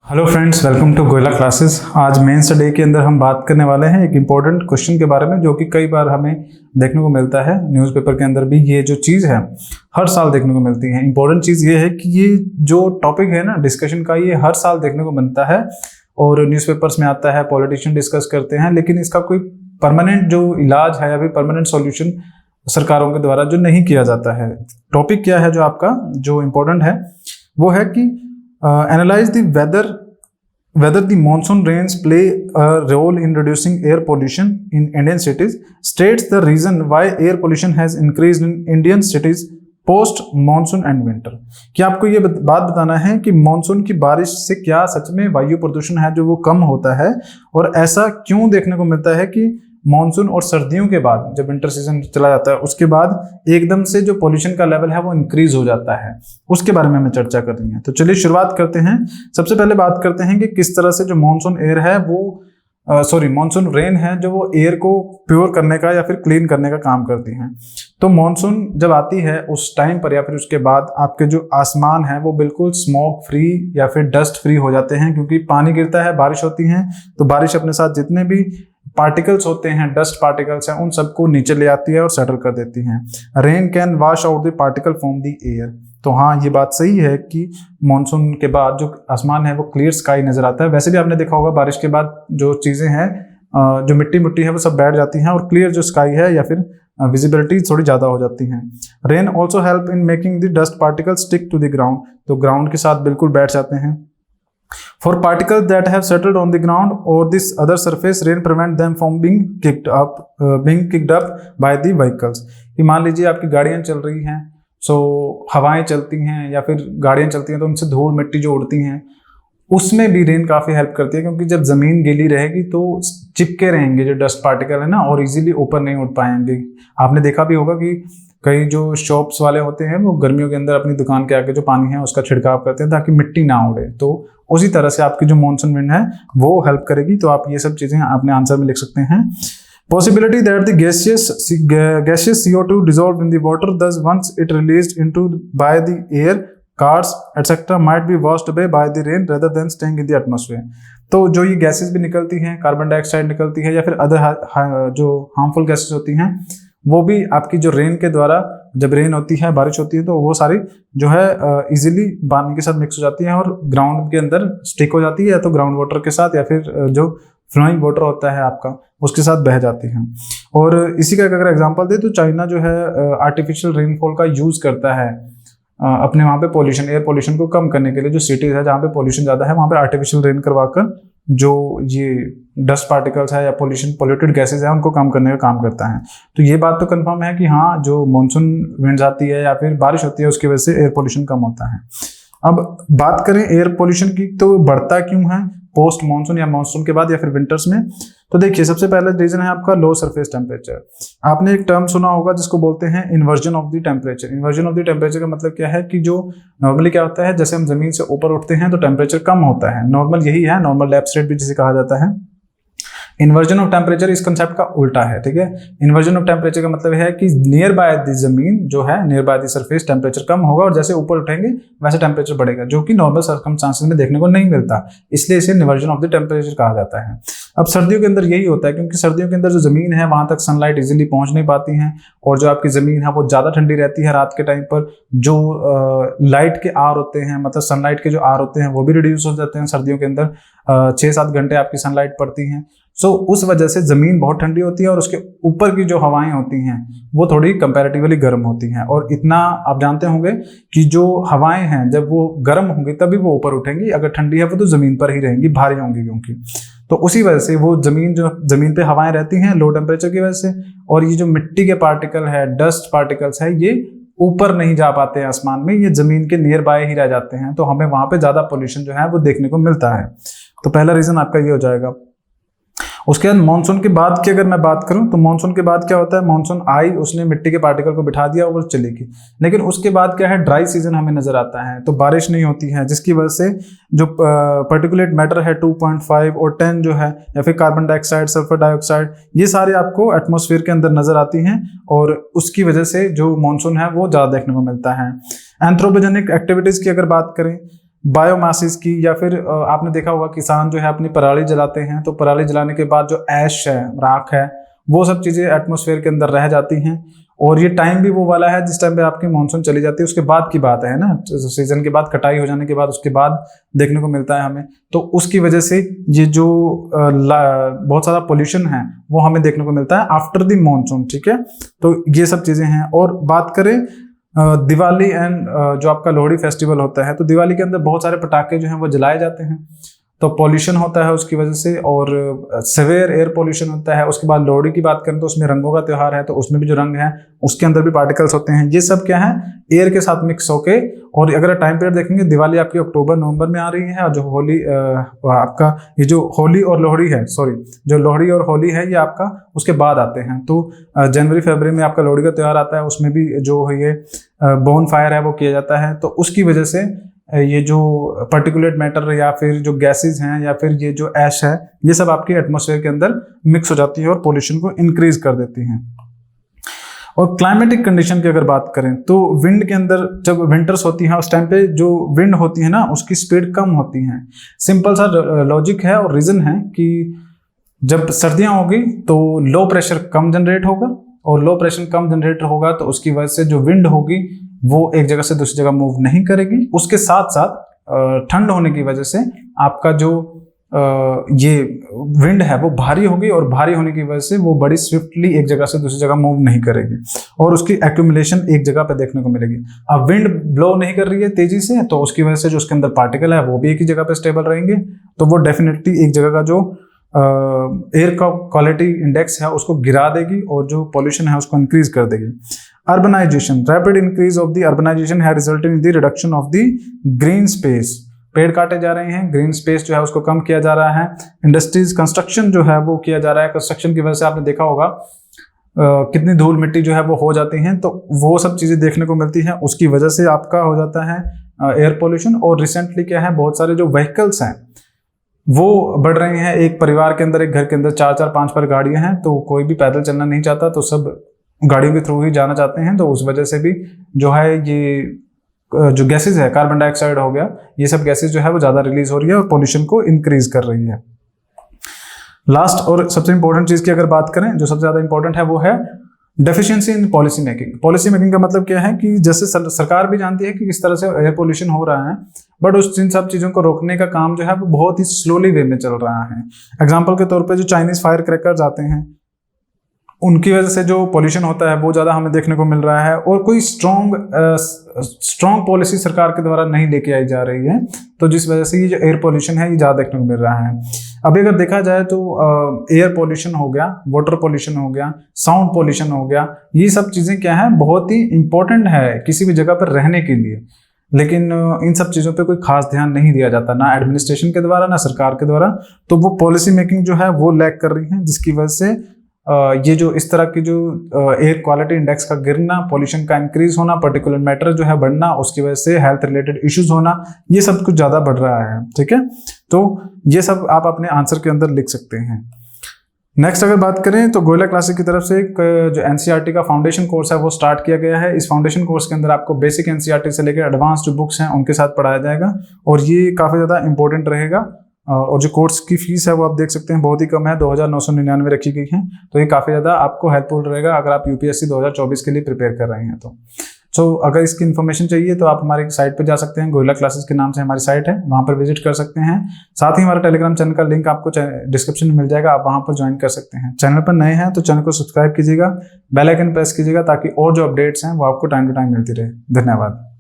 Hello friends, welcome to Goyla classes. आज men's day के अंदर हम बात करने वाले हैं एक इम्पोर्टेंट क्वेश्चन के बारे में, जो कि कई बार हमें देखने को मिलता है न्यूज़पेपर के अंदर भी। ये जो चीज़ है हर साल देखने को मिलती है। इम्पोर्टेंट चीज़ ये है कि ये जो टॉपिक है ना डिस्कशन का, ये हर साल देखने को मिलता है और न्यूज़पेपर्स में आता है, पॉलिटिशियन डिस्कस करते हैं, लेकिन इसका कोई परमानेंट जो इलाज है या फिर परमानेंट सॉल्यूशन सरकारों के द्वारा जो नहीं किया जाता है। टॉपिक क्या है जो आपका जो इम्पोर्टेंट है वो है कि analyze the whether the monsoon rains play a role in reducing air pollution in Indian cities, states the reason why air pollution has increased in Indian cities post monsoon and winter। क्या आपको ये बात बताना है कि monsoon की बारिश से क्या सच में वायु प्रदूषण है जो वो कम होता है, और ऐसा क्यों देखने को मिलता है कि मॉनसून और सर्दियों के बाद जब विंटर सीजन चला जाता है उसके बाद एकदम से जो पोल्यूशन का लेवल है वो इंक्रीज हो जाता है। उसके बारे में हमें चर्चा करनी है। तो चलिए शुरुआत करते हैं। सबसे पहले बात करते हैं कि किस तरह से जो मॉनसून एयर है वो मॉनसून रेन है जो वो एयर को प्योर करने का या फिर क्लीन करने का काम करती हैं। तो मॉनसून जब आती है उस टाइम पर या फिर उसके बाद आपके जो आसमान है वो बिल्कुल स्मोक फ्री या फिर डस्ट फ्री हो जाते हैं, क्योंकि पानी गिरता है, बारिश होती है, तो बारिश अपने साथ जितने भी पार्टिकल्स होते हैं, डस्ट पार्टिकल्स हैं, उन सबको नीचे ले आती है और सेटल कर देती हैं। Rain can wash out the particle from the air. तो हाँ, ये बात सही है कि मॉनसून के बाद जो आसमान है वो क्लियर स्काई नजर आता है। वैसे भी आपने देखा होगा बारिश के बाद जो चीजें हैं, जो मिट्टी है वो सब बैठ जाती हैं और क्लियर जो स्काई है या फिर विजिबिलिटी थोड़ी ज्यादा हो जाती है। Rain also help in making the dust particle stick to the ground. तो ग्राउंड के साथ बिल्कुल बैठ जाते हैं। For particles that have settled on the ground or this other surface, rain prevent them from being kicked up by the vehicles। कि मान लीजिए आपकी गाड़ियां चल रही हैं, हवाएं चलती हैं या फिर गाड़ियां चलती हैं तो उनसे धूल मिट्टी जो उड़ती हैं उसमें भी रेन काफी हेल्प करती है, क्योंकि जब जमीन गीली रहेगी तो चिपके रहेंगे जो डस्ट पार्टिकल है ना, और इजीली ऊपर नहीं उठ पाएंगे। आपने देखा भी होगा कि कई जो शॉप्स वाले होते हैं वो गर्मियों के अंदर अपनी दुकान के आगे जो पानी है उसका छिड़काव करते हैं ताकि मिट्टी ना उड़े। तो उसी तरह से आपकी जो मॉनसून विंड है वो हेल्प करेगी। तो आप ये सब चीजें अपने आंसर में लिख सकते हैं। Possibility that the gaseous CO2 dissolved in the water, thus once it released into by the air, cars etc. might be washed away by the rain rather than staying in the atmosphere। तो जो ये gases भी निकलती हैं, carbon dioxide निकलती है या फिर अदर जो हार्मफुल गैसेस होती हैं, वो भी आपकी जो रेन के द्वारा जब रेन होती है, बारिश होती है, तो वो सारी जो है इजीली पानी के साथ मिक्स हो जाती हैं और ग्राउंड के अंदर स्टिक हो जाती है, या तो ग्राउंड वाटर के साथ या फिर जो फ्लोइंग वाटर होता है आपका उसके साथ बह जाती हैं। और इसी का अगर एग्जांपल दे तो चाइना जो है आर्टिफिशियल रेनफॉल का यूज करता है अपने वहाँ पे पोल्यूशन, एयर पोल्यूशन को कम करने के लिए। जो सिटीज है जहाँ पे पोल्यूशन ज़्यादा है वहाँ पे आर्टिफिशियल रेन करवाकर जो ये डस्ट पार्टिकल्स है या पोल्यूटेड गैसेज है उनको कम करने का काम करता है। तो ये बात तो कंफर्म है कि हाँ, जो मॉनसून विंड्स आती है या फिर बारिश होती है उसकी वजह से एयर पोल्यूशन कम होता है। अब बात करें एयर पोल्यूशन की, तो बढ़ता क्यों है पोस्ट मानसून या मानसून के बाद या फिर विंटर्स में। तो देखिए, सबसे पहला रीजन है आपका लो सरफेस टेम्परेचर। आपने एक टर्म सुना होगा जिसको बोलते हैं inversion of the temperature. Inversion of the temperature का मतलब क्या है कि जो नॉर्मली क्या होता है, जैसे हम जमीन से ऊपर उठते हैं तो टेम्परेचर कम होता है, नॉर्मल यही है, नॉर्मल लैप्स रेट भी जिसे कहा जाता है। इन्वर्जन ऑफ टेम्परेचर इस कंसेप्ट का उल्टा है, ठीक है। इन्वर्जन ऑफ टेम्परेचर का मतलब है कि नियर बाय द जमीन जो है, near by the surface temperature कम होगा और जैसे ऊपर उठेंगे वैसे टेम्परेचर बढ़ेगा, जो कि नॉर्मल सर्कमस्टांसेस में देखने को नहीं मिलता, इसलिए इसे इन्वर्जन ऑफ द टेम्परेचर कहा जाता है। अब सर्दियों के अंदर यही होता है, क्योंकि सर्दियों के अंदर जो जमीन है वहां तक सनलाइट इजीली पहुंच नहीं पाती है, और जो आपकी जमीन है वो ज्यादा ठंडी रहती है। रात के टाइम पर जो लाइट के आर होते हैं, मतलब सनलाइट के जो आर होते हैं वो भी रिड्यूस हो जाते हैं सर्दियों के अंदर। 6-7 घंटे आपकी सनलाइट पड़ती है, उस वजह से जमीन बहुत ठंडी होती है और उसके ऊपर की जो हवाएं होती हैं वो थोड़ी कंपैरेटिवली गर्म होती हैं। और इतना आप जानते होंगे कि जो हवाएं हैं जब वो गर्म होंगी तभी वो ऊपर उठेंगी, अगर ठंडी है वो तो जमीन पर ही रहेंगी, भारी होंगी, क्योंकि तो उसी वजह से वो जमीन पे हवाएं रहती हैं लो टेम्परेचर की वजह से, और ये जो मिट्टी के पार्टिकल है, डस्ट पार्टिकल्स है, ये ऊपर नहीं जा पाते हैं आसमान में, ये जमीन के नियर बाय ही रह जाते हैं, तो हमें वहां पे ज्यादा पोल्यूशन जो है वो देखने को मिलता है। तो पहला रीजन आपका ये हो जाएगा। उसके बाद मानसून के बाद की अगर मैं बात करूं तो मानसून के बाद क्या होता है, मानसून आई, उसने मिट्टी के पार्टिकल को बिठा दिया और चली गई, लेकिन उसके बाद क्या है, ड्राई सीजन हमें नजर आता है, तो बारिश नहीं होती है, जिसकी वजह से जो पर्टिकुलेट मैटर है 2.5 और 10 जो है, या फिर कार्बन डाइऑक्साइड, सल्फर डाइऑक्साइड, ये सारे आपको एटमॉस्फेयर के अंदर नजर आती हैं, और उसकी वजह से जो मानसून है वो ज्यादा देखने को मिलता है। एंथ्रोपोजेनिक एक्टिविटीज की अगर बात करें बायोमासिस की, या फिर आपने देखा होगा किसान जो है अपनी पराली जलाते हैं, तो पराली जलाने के बाद जो ऐश है, राख है, वो सब चीज़ें एटमॉस्फेयर के अंदर रह जाती हैं। और ये टाइम भी वो वाला है जिस टाइम पे आपकी मानसून चली जाती है, उसके बाद की बात है ना, सीजन के बाद, कटाई हो जाने के बाद, उसके बाद देखने को मिलता है हमें। तो उसकी वजह से ये जो बहुत सारा पोल्यूशन है वो हमें देखने को मिलता है आफ्टर द मानसून, ठीक है। तो ये सब चीज़ें हैं। और बात करें दिवाली एंड जो आपका लोहड़ी फेस्टिवल होता है, तो दिवाली के अंदर बहुत सारे पटाखे जो हैं वो जलाए जाते हैं, तो पॉल्यूशन होता है उसकी वजह से, और सेवेयर एयर पॉल्यूशन होता है। उसके बाद लोहड़ी की बात करें तो उसमें रंगों का त्यौहार है, तो उसमें भी जो रंग है उसके अंदर भी पार्टिकल्स होते हैं। ये सब क्या है, एयर के साथ मिक्स होके। और अगर टाइम पीरियड देखेंगे, दिवाली आपकी अक्टूबर नवंबर में आ रही है, और जो होली आपका ये जो होली और लोहड़ी है, सॉरी, जो लोहड़ी और होली है ये आपका उसके बाद आते हैं। तो जनवरी फरवरी में आपका लोहड़ी का त्यौहार आता है, उसमें भी जो है ये बोन फायर है वो किया जाता है। तो उसकी वजह से ये जो पर्टिकुलेट मैटर या फिर जो गैसेज हैं या फिर ये जो ऐश है, ये सब आपके एटमॉस्फेयर के अंदर मिक्स हो जाती है और पोल्यूशन को इंक्रीज कर देती हैं। और क्लाइमेटिक कंडीशन की अगर बात करें तो विंड के अंदर जब विंटर्स होती हैं उस टाइम पे जो विंड होती है ना, उसकी स्पीड कम होती है। सिंपल सा लॉजिक है और रीजन है कि जब सर्दियां होगी तो लो प्रेशर कम जनरेट होगा, और लो प्रेशर कम जनरेट होगा तो उसकी वजह से जो विंड होगी वो एक जगह से दूसरी जगह मूव नहीं करेगी। उसके साथ साथ ठंड होने की वजह से आपका जो ये विंड है वो भारी होगी, और भारी होने की वजह से वो बड़ी स्विफ्टली एक जगह से दूसरी जगह मूव नहीं करेगी, और उसकी एक्यूमुलेशन एक जगह पे देखने को मिलेगी। अब विंड ब्लो नहीं कर रही है तेजी से, तो उसकी वजह से जो उसके अंदर पार्टिकल है वो भी एक ही जगह पे स्टेबल रहेंगे, तो वो डेफिनेटली एक जगह का जो एयर का क्वालिटी इंडेक्स है उसको गिरा देगी, और जो पॉल्यूशन है उसको इंक्रीज कर देगी। Urbanization, rapid increase of the urbanization है resulted in the reduction of the green space. पेड़ काटे जा रहे हैं, ग्रीन स्पेस जो है उसको कम किया जा रहा है। इंडस्ट्रीज, कंस्ट्रक्शन जो है वो किया जा रहा है। कंस्ट्रक्शन की वजह से आपने देखा होगा कितनी धूल मिट्टी जो है वो हो जाती हैं, तो वो सब चीजें देखने को मिलती हैं। उसकी वजह से आपका हो जाता है एयर पोल्यूशन। और रिसेंटली क्या है, बहुत सारे जो व्हीकल्स हैं वो बढ़ रहे हैं। एक परिवार के अंदर, एक घर के अंदर 4-4, 5 गाड़ियां हैं, तो कोई भी पैदल चलना नहीं चाहता, तो सब गाड़ियों के थ्रू ही जाना चाहते हैं। तो उस वजह से भी जो है ये जो गैसेज है, कार्बन डाइऑक्साइड हो गया, ये सब गैसेज जो है वो ज्यादा रिलीज हो रही है और पोल्यूशन को इंक्रीज कर रही है। लास्ट और सबसे इंपॉर्टेंट चीज की अगर बात करें, जो सबसे ज्यादा इंपॉर्टेंट है वो है deficiency in policy making. Policy making का मतलब क्या है कि जैसे सरकार भी जानती है कि किस तरह से एयर पोल्यूशन हो रहा है, बट उस इन सब चीजों को रोकने का काम जो है वो बहुत ही स्लोली वे में चल रहा है। एग्जाम्पल के तौर पे जो चाइनीज फायर क्रैकर्स आते हैं, उनकी वजह से जो पोल्यूशन होता है वो ज़्यादा हमें देखने को मिल रहा है, और कोई स्ट्रॉन्ग पॉलिसी सरकार के द्वारा नहीं लेके आई जा रही है, तो जिस वजह से ये जो एयर पोल्यूशन है ये ज़्यादा देखने को मिल रहा है। अभी अगर देखा जाए तो एयर पोल्यूशन हो गया, वाटर पोल्यूशन हो गया, साउंड पोल्यूशन हो गया, ये सब चीज़ें क्या है, बहुत ही इंपॉर्टेंट है किसी भी जगह पर रहने के लिए, लेकिन इन सब चीज़ों पे कोई खास ध्यान नहीं दिया जाता, ना एडमिनिस्ट्रेशन के द्वारा ना सरकार के द्वारा। तो वो पॉलिसी मेकिंग जो है वो लैग कर रही है, जिसकी वजह से ये जो इस तरह की जो एयर क्वालिटी इंडेक्स का गिरना, पॉल्यूशन का इंक्रीज होना, पर्टिकुलर मैटर जो है बढ़ना, उसकी वजह से हेल्थ रिलेटेड इश्यूज होना, ये सब कुछ ज़्यादा बढ़ रहा है। ठीक है, तो ये सब आप अपने आंसर के अंदर लिख सकते हैं। नेक्स्ट अगर बात करें तो गोयला क्लासिक की तरफ से एक जो एनसीईआरटी का फाउंडेशन कोर्स है वो स्टार्ट किया गया है। इस फाउंडेशन कोर्स के अंदर आपको बेसिक एनसीईआरटी से लेकर एडवांस जो बुक्स हैं उनके साथ पढ़ाया जाएगा, और ये काफ़ी ज़्यादा इंपॉर्टेंट रहेगा। और जो कोर्स की फीस है वो आप देख सकते हैं बहुत ही कम है, 2999 रखी गई है, तो ये काफ़ी ज़्यादा आपको हेल्पफुल रहेगा अगर आप यूपीएससी 2024 के लिए प्रिपेयर कर रहे हैं। तो अगर इसकी इन्फॉर्मेशन चाहिए तो आप हमारी साइट पर जा सकते हैं, गोयला क्लासेस के नाम से हमारी साइट है, वहाँ पर विजिट कर सकते हैं। साथ ही हमारा टेलीग्राम चैनल का लिंक आपको डिस्क्रिप्शन में मिल जाएगा, आप वहाँ पर ज्वाइन कर सकते हैं। चैनल पर नए हैं तो चैनल को सब्सक्राइब कीजिएगा, बेल आइकन प्रेस कीजिएगा, ताकि और जो अपडेट्स हैं वो आपको टाइम टू टाइम मिलती रहे। धन्यवाद।